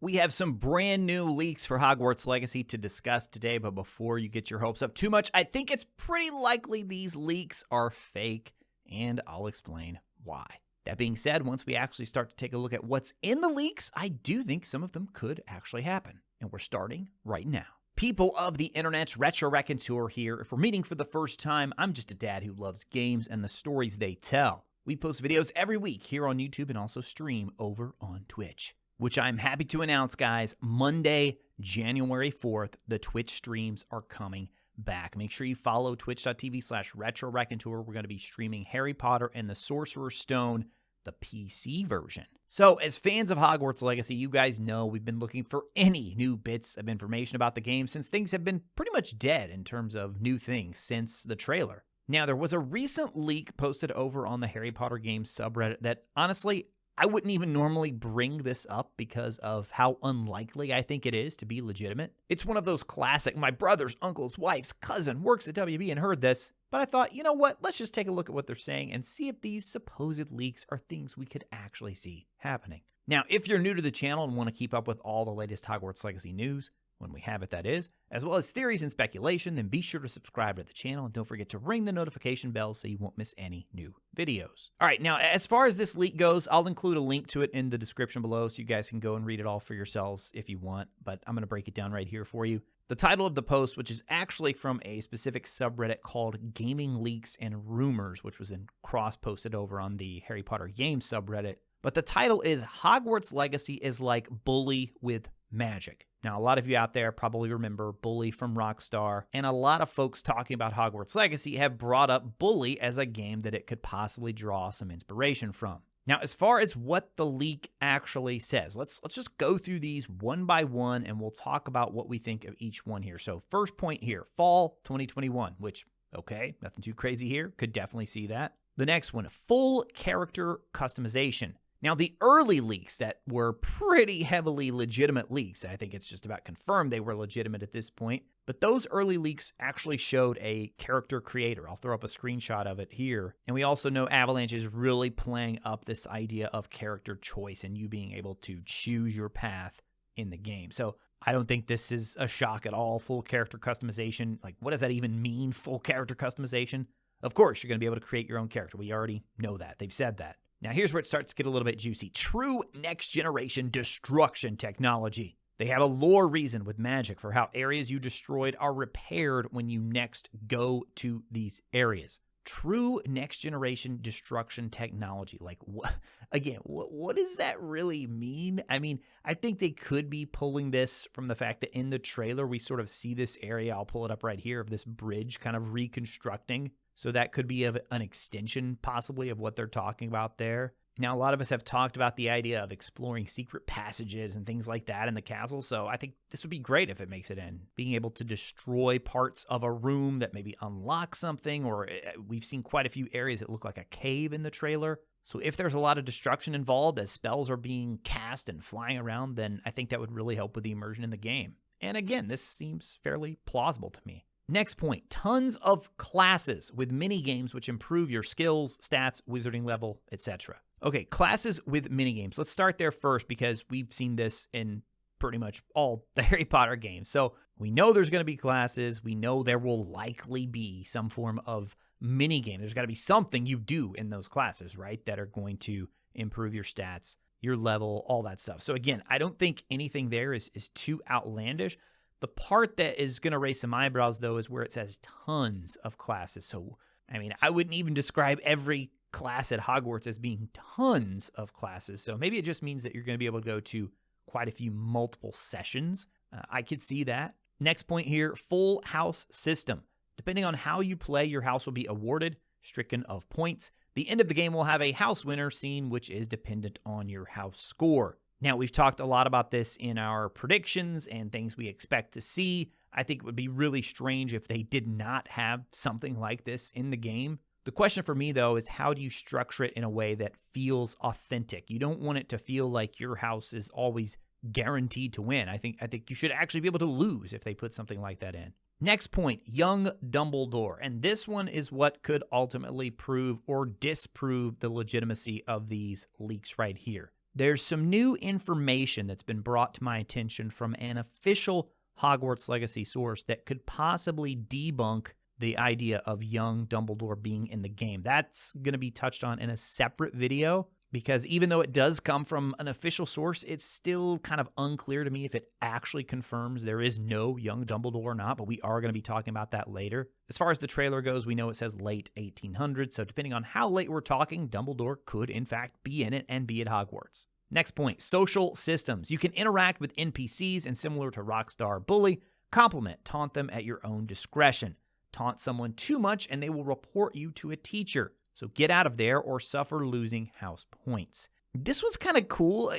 We have some brand new leaks for Hogwarts Legacy to discuss today, but before you get your hopes up too much, I think it's pretty likely these leaks are fake, and I'll explain why. That being said, once we actually start to take a look at what's in the leaks, I do think some of them could actually happen, and we're starting right now. People of the internet's RetroRaconteur here. If we're meeting for the first time, I'm just a dad who loves games and the stories they tell. We post videos every week here on YouTube and also stream over on Twitch, which I'm happy to announce, guys. Monday, January 4th, the Twitch streams are coming back. Make sure you follow twitch.tv/RetroRaconteur. We're going to be streaming Harry Potter and the Sorcerer's Stone, the PC version. So as fans of Hogwarts Legacy, you guys know we've been looking for any new bits of information about the game since things have been pretty much dead in terms of new things since the trailer. Now, there was a recent leak posted over on the Harry Potter Games subreddit that, honestly, I wouldn't even normally bring this up because of how unlikely I think it is to be legitimate. It's one of those classic, my brother's uncle's wife's cousin works at WB and heard this, but I thought, you know what, let's just take a look at what they're saying and see if these supposed leaks are things we could actually see happening. Now, if you're new to the channel and want to keep up with all the latest Hogwarts Legacy news, when we have it that is, as well as theories and speculation, then be sure to subscribe to the channel and don't forget to ring the notification bell so you won't miss any new videos. All right, now as far as this leak goes, I'll include a link to it in the description below so you guys can go and read it all for yourselves if you want, but I'm going to break it down right here for you. The title of the post, which is actually from a specific subreddit called Gaming Leaks and Rumors, which was cross-posted over on the Harry Potter Games subreddit, but the title is Hogwarts Legacy is like Bully with magic. Now, a lot of you out there probably remember Bully from Rockstar, and a lot of folks talking about Hogwarts Legacy have brought up Bully as a game that it could possibly draw some inspiration from. Now, as far as what the leak actually says, let's just go through these one by one, and we'll talk about what we think of each one here. So first point here, fall 2021, which, okay, nothing too crazy here. Could definitely see that. The next one, full character customization. Now, the early leaks that were pretty heavily legitimate leaks, I think it's just about confirmed they were legitimate at this point, but those early leaks actually showed a character creator. I'll throw up a screenshot of it here. And we also know Avalanche is really playing up this idea of character choice and you being able to choose your path in the game. So I don't think this is a shock at all, full character customization. Like, what does that even mean, full character customization? Of course, you're going to be able to create your own character. We already know that. They've said that. Now, here's where it starts to get a little bit juicy. True next-generation destruction technology. They have a lore reason with magic for how areas you destroyed are repaired when you next go to these areas. True next-generation destruction technology. Like, what does that really mean? I mean, I think they could be pulling this from the fact that in the trailer, we sort of see this area, I'll pull it up right here, of this bridge kind of reconstructing. So that could be an extension, possibly, of what they're talking about there. Now, a lot of us have talked about the idea of exploring secret passages and things like that in the castle, so I think this would be great if it makes it in. Being able to destroy parts of a room that maybe unlock something, or we've seen quite a few areas that look like a cave in the trailer. So if there's a lot of destruction involved as spells are being cast and flying around, then I think that would really help with the immersion in the game. And again, this seems fairly plausible to me. Next point, tons of classes with mini-games which improve your skills, stats, wizarding level, etc. Okay, classes with mini-games. Let's start there first because we've seen this in pretty much all the Harry Potter games. So we know there's going to be classes. We know there will likely be some form of mini-game. There's got to be something you do in those classes, right, that are going to improve your stats, your level, all that stuff. So again, I don't think anything there is too outlandish. The part that is going to raise some eyebrows, though, is where it says tons of classes. So, I mean, I wouldn't even describe every class at Hogwarts as being tons of classes. So maybe it just means that you're going to be able to go to quite a few multiple sessions. I could see that. Next point here, full house system. Depending on how you play, your house will be awarded, stricken of points. The end of the game will have a house winner scene, which is dependent on your house score. Now, we've talked a lot about this in our predictions and things we expect to see. I think it would be really strange if they did not have something like this in the game. The question for me, though, is how do you structure it in a way that feels authentic? You don't want it to feel like your house is always guaranteed to win. I think you should actually be able to lose if they put something like that in. Next point, young Dumbledore. And this one is what could ultimately prove or disprove the legitimacy of these leaks right here. There's some new information that's been brought to my attention from an official Hogwarts Legacy source that could possibly debunk the idea of young Dumbledore being in the game. That's going to be touched on in a separate video, because even though it does come from an official source, it's still kind of unclear to me if it actually confirms there is no young Dumbledore or not, but we are going to be talking about that later. As far as the trailer goes, we know it says late 1800s, so depending on how late we're talking, Dumbledore could in fact be in it and be at Hogwarts. Next point, social systems. You can interact with NPCs and, similar to Rockstar Bully, compliment, taunt them at your own discretion. Taunt someone too much and they will report you to a teacher. So get out of there or suffer losing house points. This one's kind of cool.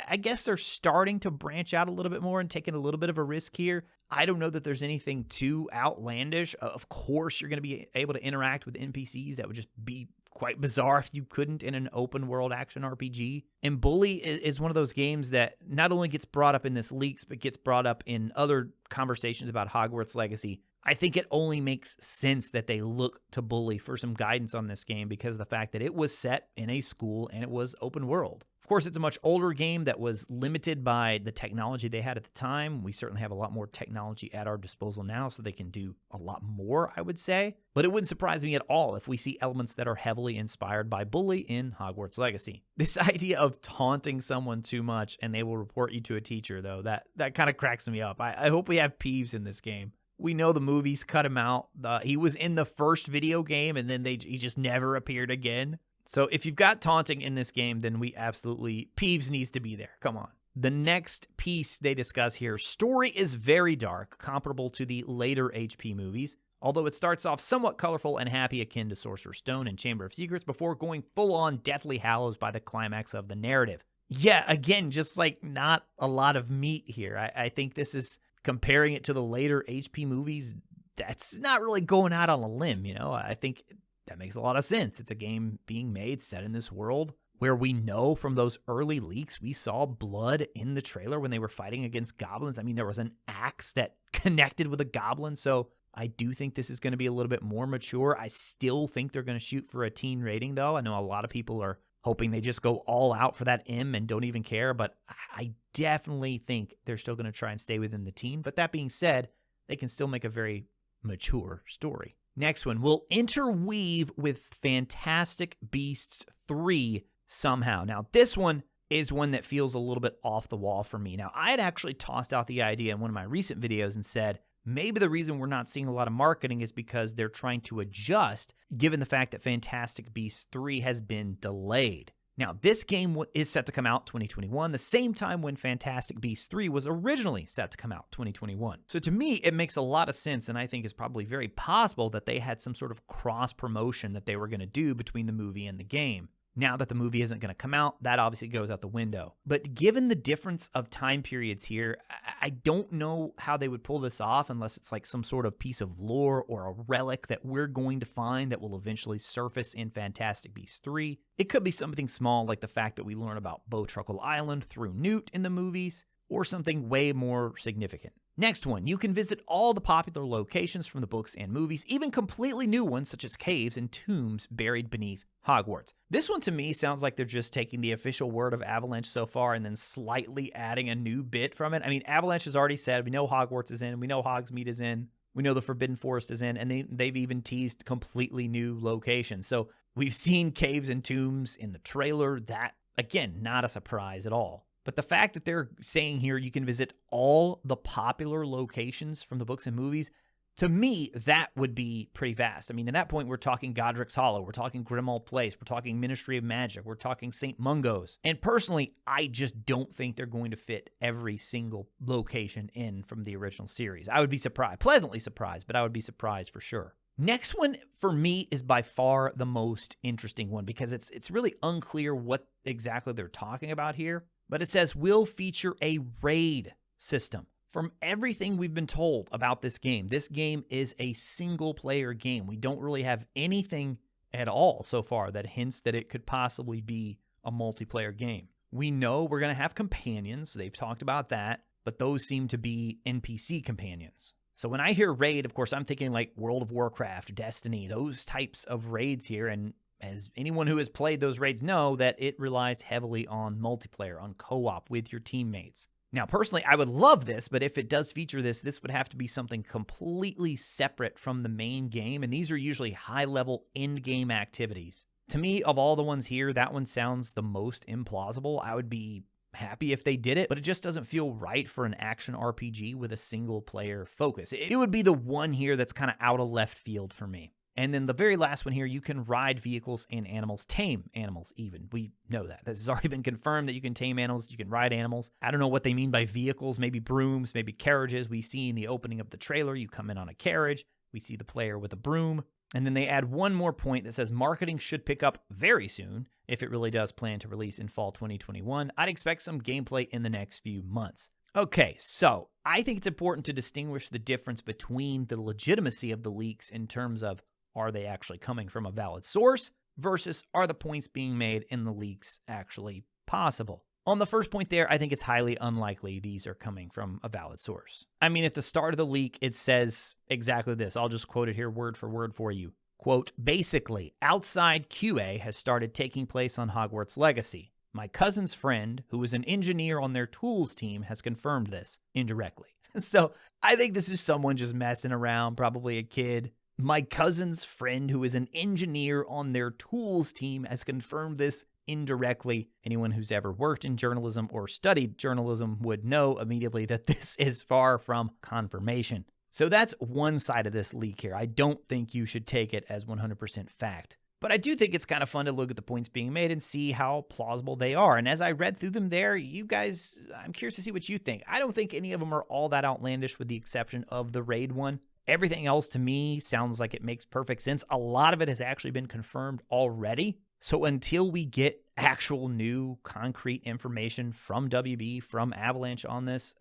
I guess they're starting to branch out a little bit more and taking a little bit of a risk here. I don't know that there's anything too outlandish. Of course, you're going to be able to interact with NPCs. That would just be quite bizarre if you couldn't in an open world action RPG. And Bully is one of those games that not only gets brought up in this leaks, but gets brought up in other conversations about Hogwarts Legacy. I think it only makes sense that they look to Bully for some guidance on this game because of the fact that it was set in a school and it was open world. Of course, it's a much older game that was limited by the technology they had at the time. We certainly have a lot more technology at our disposal now, so they can do a lot more, I would say. But it wouldn't surprise me at all if we see elements that are heavily inspired by Bully in Hogwarts Legacy. This idea of taunting someone too much and they will report you to a teacher, though, that kind of cracks me up. I hope we have Peeves in this game. We know the movies cut him out. He was in the first video game, and then he just never appeared again. So if you've got taunting in this game, then Peeves needs to be there. Come on. The next piece they discuss here, story is very dark, comparable to the later HP movies, although it starts off somewhat colorful and happy, akin to Sorcerer's Stone and Chamber of Secrets, before going full-on Deathly Hallows by the climax of the narrative. Yeah, again, just like not a lot of meat here. I think this is... Comparing it to the later HP movies, that's not really going out on a limb, you know? I think that makes a lot of sense. It's a game being made set in this world where we know from those early leaks, we saw blood in the trailer when they were fighting against goblins. I mean, there was an axe that connected with a goblin, so I do think this is going to be a little bit more mature. I still think they're going to shoot for a teen rating, though. I know a lot of people are hoping they just go all out for that M and don't even care, but I definitely think they're still going to try and stay within the teen. But that being said, they can still make a very mature story. Next one, we'll interweave with Fantastic Beasts 3 somehow. Now, this one is one that feels a little bit off the wall for me. Now, I had actually tossed out the idea in one of my recent videos and said, maybe the reason we're not seeing a lot of marketing is because they're trying to adjust, given the fact that Fantastic Beasts 3 has been delayed. Now, this game is set to come out 2021, the same time when Fantastic Beasts 3 was originally set to come out 2021. So to me, it makes a lot of sense, and I think it's probably very possible that they had some sort of cross-promotion that they were going to do between the movie and the game. Now that the movie isn't going to come out, that obviously goes out the window. But given the difference of time periods here, I don't know how they would pull this off unless it's like some sort of piece of lore or a relic that we're going to find that will eventually surface in Fantastic Beasts 3. It could be something small like the fact that we learn about Bowtruckle Island through Newt in the movies, or something way more significant. Next one, you can visit all the popular locations from the books and movies, even completely new ones such as caves and tombs buried beneath Hogwarts. This one to me sounds like they're just taking the official word of Avalanche so far and then slightly adding a new bit from it. I mean, Avalanche has already said, we know Hogwarts is in, we know Hogsmeade is in, we know the Forbidden Forest is in, and they've even teased completely new locations. So we've seen caves and tombs in the trailer. That, again, not a surprise at all. But the fact that they're saying here you can visit all the popular locations from the books and movies, to me, that would be pretty vast. I mean, at that point, we're talking Godric's Hollow, we're talking Grimmauld Place, we're talking Ministry of Magic, we're talking St. Mungo's. And personally, I just don't think they're going to fit every single location in from the original series. I would be surprised, pleasantly surprised, but I would be surprised for sure. Next one, for me, is by far the most interesting one because it's really unclear what exactly they're talking about here. But it says, will feature a raid system. From everything we've been told about this game is a single-player game. We don't really have anything at all so far that hints that it could possibly be a multiplayer game. We know we're going to have companions. They've talked about that, but those seem to be NPC companions. So when I hear raid, of course, I'm thinking like World of Warcraft, Destiny, those types of raids here, and as anyone who has played those raids know, that it relies heavily on multiplayer, on co-op with your teammates. Now, personally, I would love this, but if it does feature this, this would have to be something completely separate from the main game, and these are usually high-level end-game activities. To me, of all the ones here, that one sounds the most implausible. I would be happy if they did it, but it just doesn't feel right for an action RPG with a single-player focus. It would be the one here that's kind of out of left field for me. And then the very last one here, you can ride vehicles and animals, tame animals even. We know that. This has already been confirmed that you can tame animals, you can ride animals. I don't know what they mean by vehicles, maybe brooms, maybe carriages. We see in the opening of the trailer, you come in on a carriage. We see the player with a broom. And then they add one more point that says marketing should pick up very soon if it really does plan to release in fall 2021. I'd expect some gameplay in the next few months. Okay, so I think it's important to distinguish the difference between the legitimacy of the leaks in terms of are they actually coming from a valid source versus are the points being made in the leaks actually possible. On the first point there, I think it's highly unlikely these are coming from a valid source. I mean, at the start of the leak, it says exactly this. I'll just quote it here word for word for you. Quote, basically, outside QA has started taking place on Hogwarts Legacy. My cousin's friend, who is an engineer on their tools team, has confirmed this indirectly. So I think this is someone just messing around, probably a kid. My cousin's friend, who is an engineer on their tools team, has confirmed this indirectly. Anyone who's ever worked in journalism or studied journalism would know immediately that this is far from confirmation. So that's one side of this leak here. I don't think you should take it as 100% fact. But I do think it's kind of fun to look at the points being made and see how plausible they are. And as I read through them there, you guys, I'm curious to see what you think. I don't think any of them are all that outlandish with the exception of the raid one. Everything else to me sounds like it makes perfect sense. A lot of it has actually been confirmed already. So until we get actual new concrete information from WB, from Avalanche on this,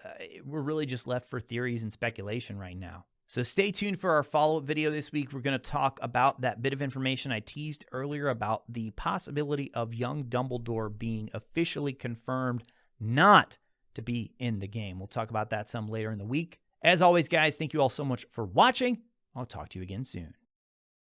we're really just left for theories and speculation right now. So stay tuned for our follow-up video this week. We're going to talk about that bit of information I teased earlier about the possibility of young Dumbledore being officially confirmed not to be in the game. We'll talk about that some later in the week. As always, guys, thank you all so much for watching. I'll talk to you again soon.